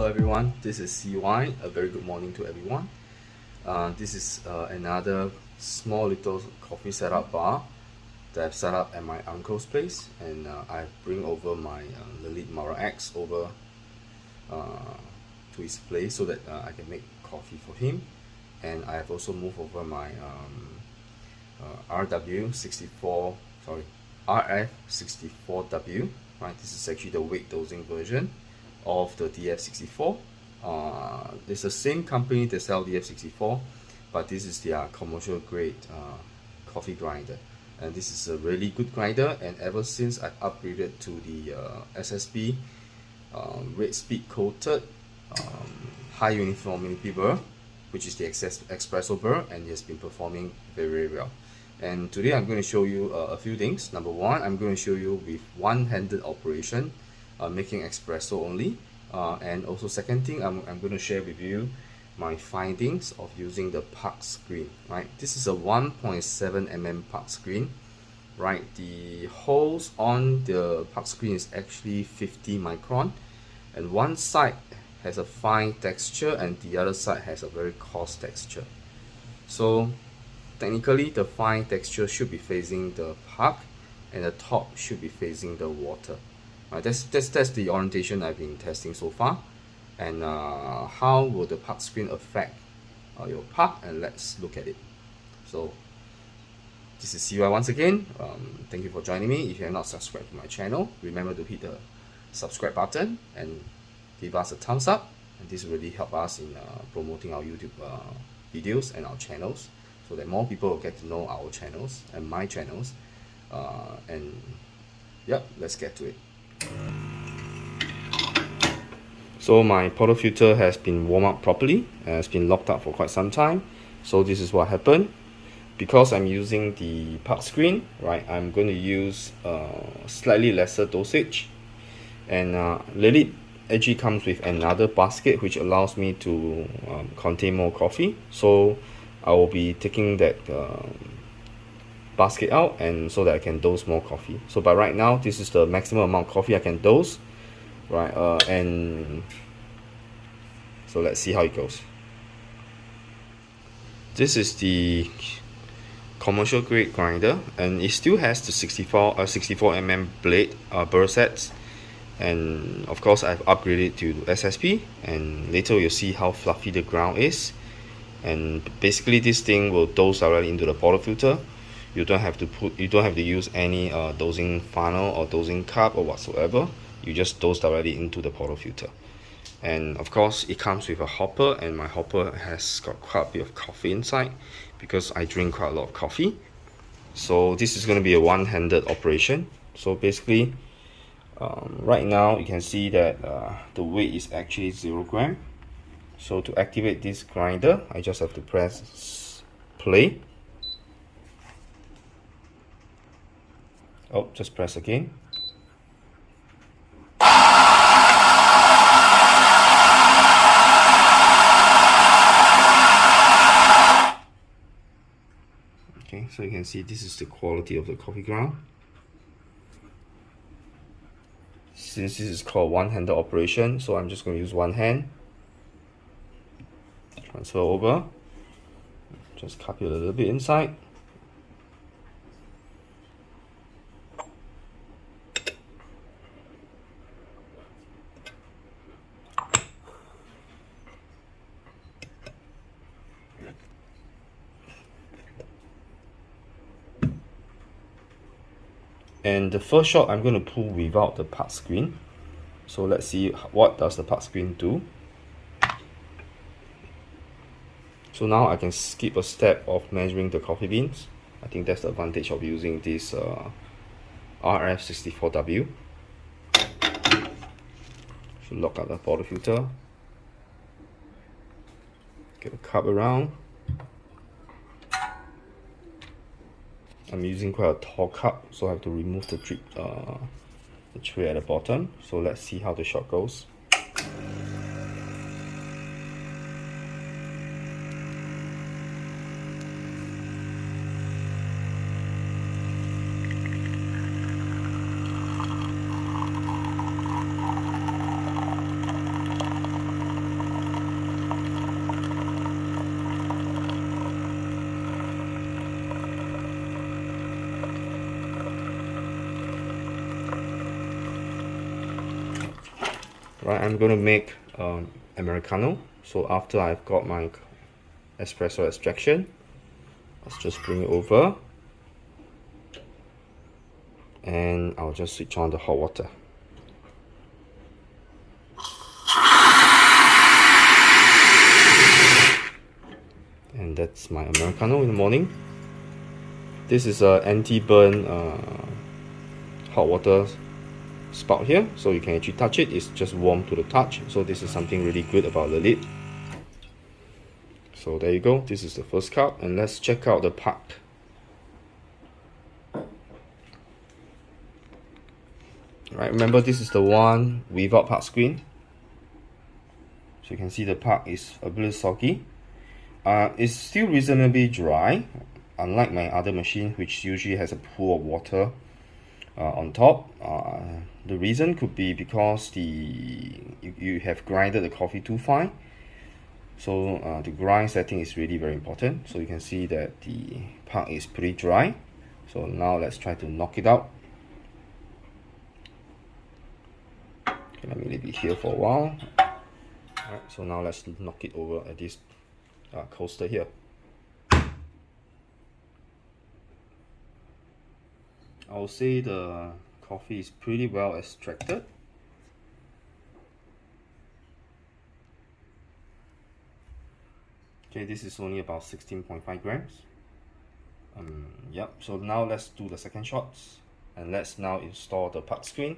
everyone, this is CY. A very good morning to everyone. This is another small little coffee setup bar that I've set up at my uncle's place, and I bring over my Lelit Mara X over to his place so that I can make coffee for him. And I have also moved over my RF64W. Right, this is actually the weight dosing version of the DF64. It's the same company that sells DF64, but this is their commercial grade coffee grinder, and this is a really good grinder. And ever since I upgraded to the SSB red speed coated high uniformity burr, which is the espresso burr, and it has been performing very well. And today I'm going to show you a few things. Number one, I'm going to show you with one-handed operation, making espresso only. And also second thing, I'm going to share with you my findings of using the puck screen. Right, this is a 1.7 mm puck screen. Right, the holes on the puck screen is actually 50 micron, and one side has a fine texture and the other side has a very coarse texture. So technically, the fine texture should be facing the puck, and the top should be facing the water. Right, that's the orientation I've been testing so far. And how will the puck screen affect your puck? And let's look at it. So this is CY once again. Thank you for joining me. If you have not subscribed to my channel, remember to hit the subscribe button and give us a thumbs up. And this really help us in promoting our YouTube videos and our channels, so that more people will get to know our channels and my channels. And yeah, let's get to it. So my portafilter has been warmed up properly and has been locked up for quite some time. So this is what happened. Because I'm using the puck screen, right, I'm going to use slightly lesser dosage. And Lelit actually comes with another basket which allows me to contain more coffee. So I will be taking that basket out, and so that I can dose more coffee. So by right now, this is the maximum amount of coffee I can dose, right? And so let's see how it goes. This is the commercial grade grinder, and it still has the 64 mm blade burr sets. And of course, I've upgraded to SSP, and later you'll see how fluffy the ground is. And basically, this thing will dose directly into the portafilter. You don't have to use any dosing funnel or dosing cup or whatsoever. You just dose directly into the portafilter. And of course, it comes with a hopper, and my hopper has got quite a bit of coffee inside because I drink quite a lot of coffee. So this is going to be a one-handed operation. So basically, right now you can see that the weight is actually 0 gram. So to activate this grinder, I just have to press play. Oh, just press again. Okay, so you can see this is the quality of the coffee ground. Since this is called one-handed operation, so I'm just going to use one hand. Transfer over. Just copy a little bit inside. And the first shot I'm going to pull without the puck screen. So let's see what does the puck screen do. So now I can skip a step of measuring the coffee beans. I think that's the advantage of using this RF64W. Should lock up the portafilter. Get a cup around. I'm using quite a tall cup, so I have to remove the tray at the bottom. So let's see how the shot goes. Right, I'm going to make Americano. So after I've got my espresso extraction, let's just bring it over. And I'll just switch on the hot water. And that's my Americano in the morning. This is a anti-burn hot water spout here, so you can actually touch it. It's just warm to the touch, so this is something really good about Lelit. So there you go, this is the first cup, and let's check out the puck. Right, remember this is the one without puck screen. So you can see the puck is a bit soggy. It's still reasonably dry, unlike my other machine, which usually has a pool of water on top. The reason could be because you have grinded the coffee too fine. So the grind setting is really very important. So you can see that the puck is pretty dry. So now let's try to knock it out. Okay, let me leave it here for a while. Alright, so now let's knock it over at this coaster here. I will say the coffee is pretty well extracted. Okay, this is only about 16.5 grams. Yep, so now let's do the second shots, and let's now install the puck screen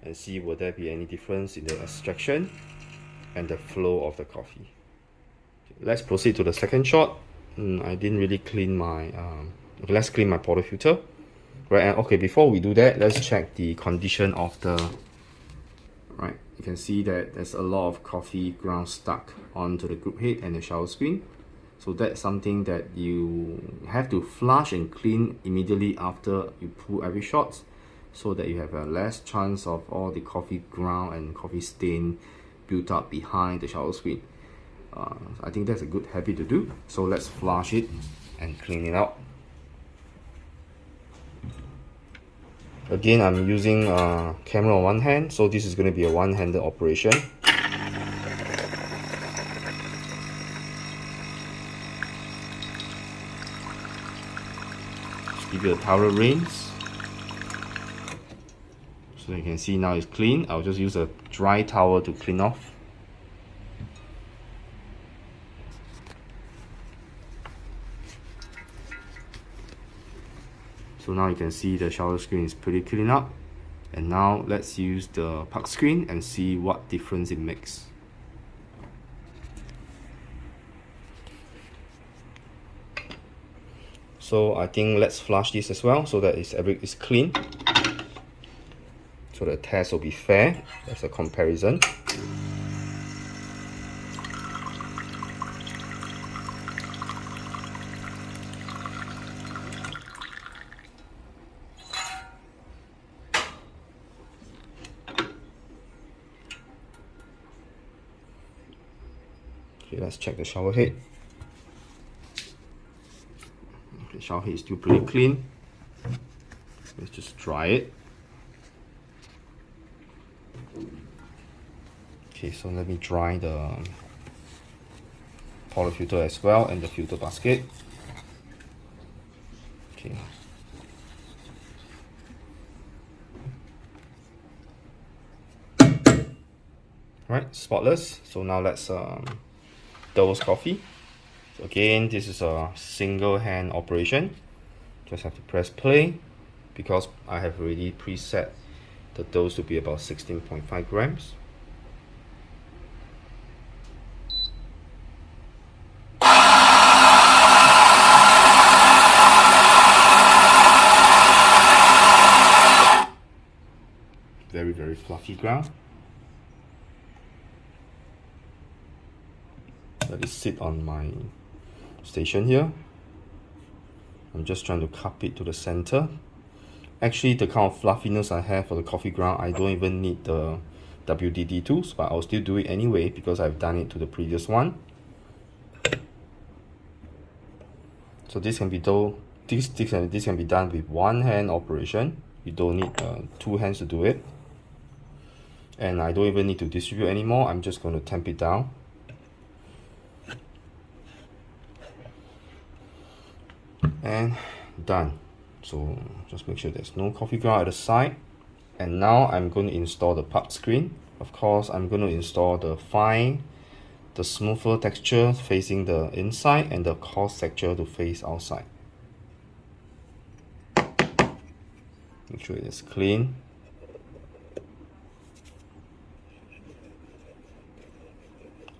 and see will there be any difference in the extraction and the flow of the coffee. Okay, let's proceed to the second shot. I didn't really clean my okay, let's clean my portafilter. Right, and okay, before we do that, let's check the condition of the. Right, you can see that there's a lot of coffee grounds stuck onto the group head and the shower screen. So that's something that you have to flush and clean immediately after you pull every shot, so that you have a less chance of all the coffee ground and coffee stain built up behind the shower screen. I think that's a good habit to do. So let's flush it and clean it out. Again, I'm using camera on one hand, so this is going to be a one-handed operation. Just give it a thorough rinse. So you can see now it's clean. I'll just use a dry towel to clean off. So now you can see the shower screen is pretty clean up. And now let's use the puck screen and see what difference it makes. So I think let's flush this as well so that it's clean. So the test will be fair. That's a comparison. Okay, let's check the shower head. Okay, the shower head is still pretty clean. Let's just dry it. Okay, so let me dry the polyfilter as well and the filter basket. Okay. Right, spotless. So now let's dose coffee. So again, this is a single hand operation. Just have to press play because I have already preset the dose to be about 16.5 grams. Very, very fluffy ground. Let it sit on my station here. I'm just trying to cup it to the center. Actually, the kind of fluffiness I have for the coffee ground, I don't even need the WDD tools, but I'll still do it anyway because I've done it to the previous one. So this can be this can be done with one hand operation. You don't need two hands to do it. and I don't even need to distribute anymore. I'm just going to tamp it down. And done. So just make sure there's no coffee ground at the side. And now I'm going to install the puck screen. Of course, I'm going to install the smoother texture facing the inside and the coarse texture to face outside. Make sure it's clean.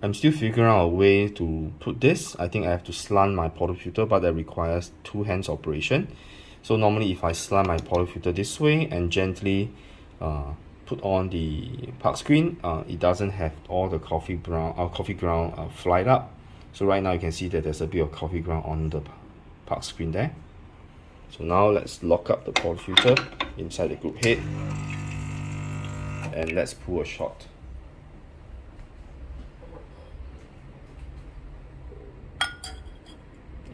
I'm still figuring out a way to put this. I think I have to slant my polyfilter, but that requires two hands operation. So normally if I slant my polyfilter this way and gently put on the puck screen, it doesn't have all the coffee ground flied up. So right now you can see that there's a bit of coffee ground on the puck screen there. So now let's lock up the polyfilter inside the group head and let's pull a shot.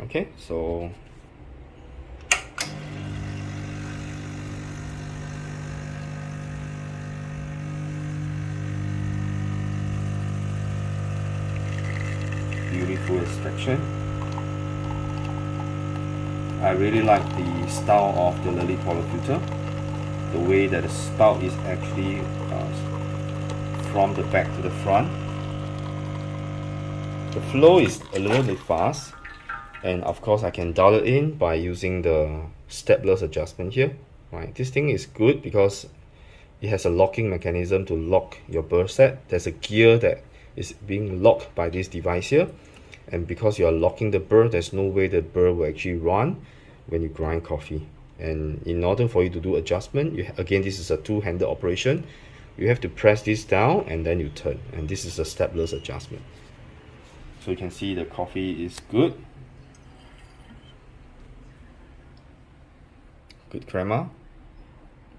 Okay, so beautiful extraction. I really like the style of the Lelit polyfilter. The way that the spout is actually from the back to the front. The flow is a little bit fast. And of course I can dial it in by using the stepless adjustment here. Right, this thing is good because it has a locking mechanism to lock your burr set. There's a gear that is being locked by this device here, and because you are locking the burr, there's no way the burr will actually run when you grind coffee. And in order for you to do adjustment, again this is a two-handed operation. You have to press this down and then you turn, and this is a stepless adjustment. So you can see the coffee is good. Good crema.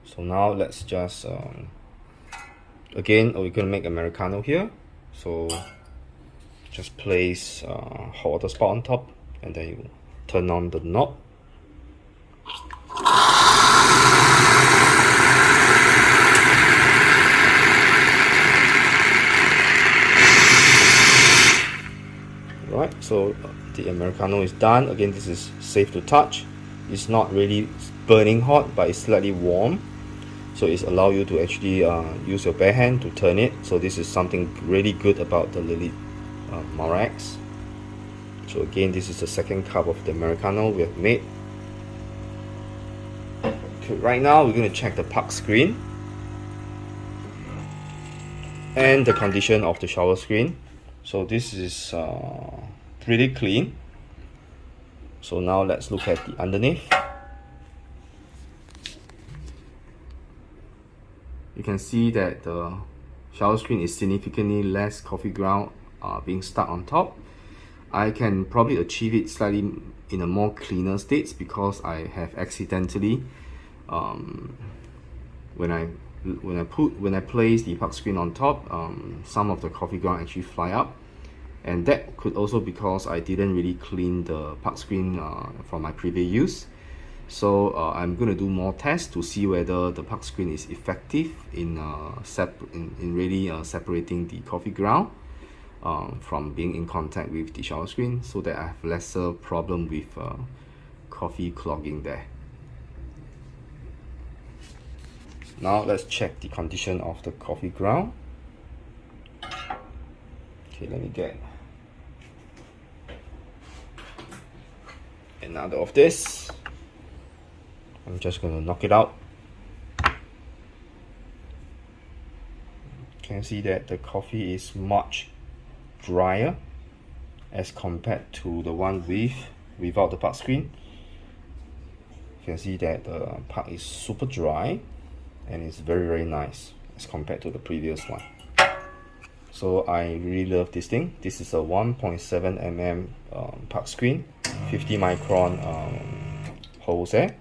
So now let's just again we're gonna make Americano here. So just place hot water spout on top and then you turn on the knob. Right, so the Americano is done. Again, this is safe to touch. It's not really burning hot, but it's slightly warm, so it's allow you to actually use your bare hand to turn it. So this is something really good about the Lelit Mara X. So again, this is the second cup of the Americano we have made. Okay, right now we're going to check the puck screen and the condition of the shower screen. So this is pretty clean. So now let's look at the underneath. You can see that the shower screen is significantly less coffee ground being stuck on top. I can probably achieve it slightly in a more cleaner state because I have accidentally when I place the puck screen on top, some of the coffee ground actually fly up, and that could also because I didn't really clean the puck screen from my previous use. So I'm going to do more tests to see whether the puck screen is effective in really separating the coffee ground from being in contact with the shower screen, so that I have lesser problem with coffee clogging there. Now let's check the condition of the coffee ground. Okay, let me get another of this. I'm just going to knock it out. You can see that the coffee is much drier as compared to the one without the puck screen. You can see that the puck is super dry and it's very nice as compared to the previous one. So I really love this thing. This is a 1.7 mm puck screen, 50 micron holes there,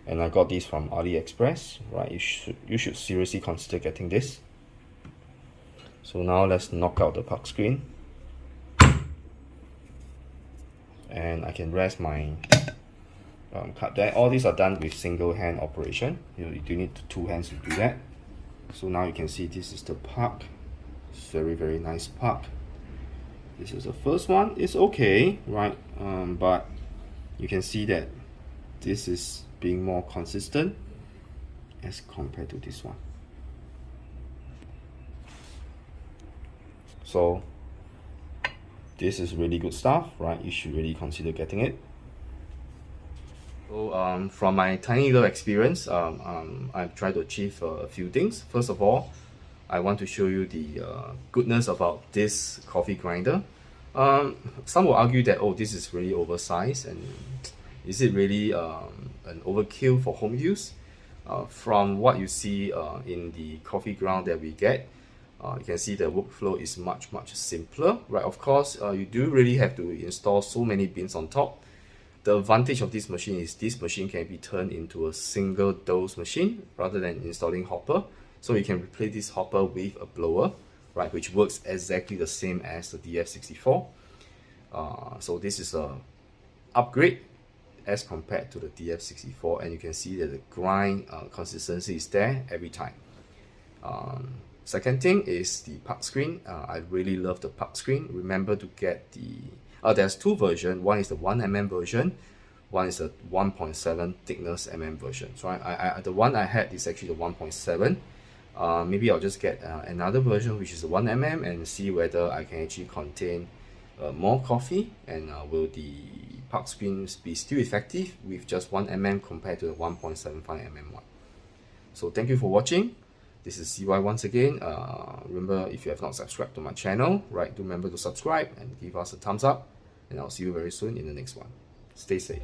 and I got this from AliExpress. Right, you should seriously consider getting this. So now let's knock out the puck screen, and I can rest my cup there. All these are done with single hand operation. You do need two hands to do that. So now you can see this is the puck. It's very nice puck. This is the first one. It's okay, right? But you can see that this is being more consistent as compared to this one. So this is really good stuff, right? You should really consider getting it. So from my tiny little experience, I've tried to achieve a few things. First of all, I want to show you the goodness about this coffee grinder. Some will argue that, oh, this is really oversized, and is it really an overkill for home use? From what you see in the coffee ground that we get, you can see the workflow is much simpler, right? Of course, you do really have to install so many bins on top. The advantage of this machine is this machine can be turned into a single dose machine rather than installing hopper. So you can replace this hopper with a blower, right, which works exactly the same as the DF64. So this is a upgrade as compared to the DF64, and you can see that the grind consistency is there every time. Second thing is the puck screen. I really love the puck screen. Remember to get the there's two versions. One is the 1mm version, one is the 1.7 thickness version. So the one I had is actually the 1.7. Maybe I'll just get another version which is the 1mm and see whether I can actually contain more coffee, and will the puck screens be still effective with just 1mm compared to the 1.75mm one. So thank you for watching. This is CY once again. Remember, if you have not subscribed to my channel, right, do remember to subscribe and give us a thumbs up, and I'll see you very soon in the next one. Stay safe.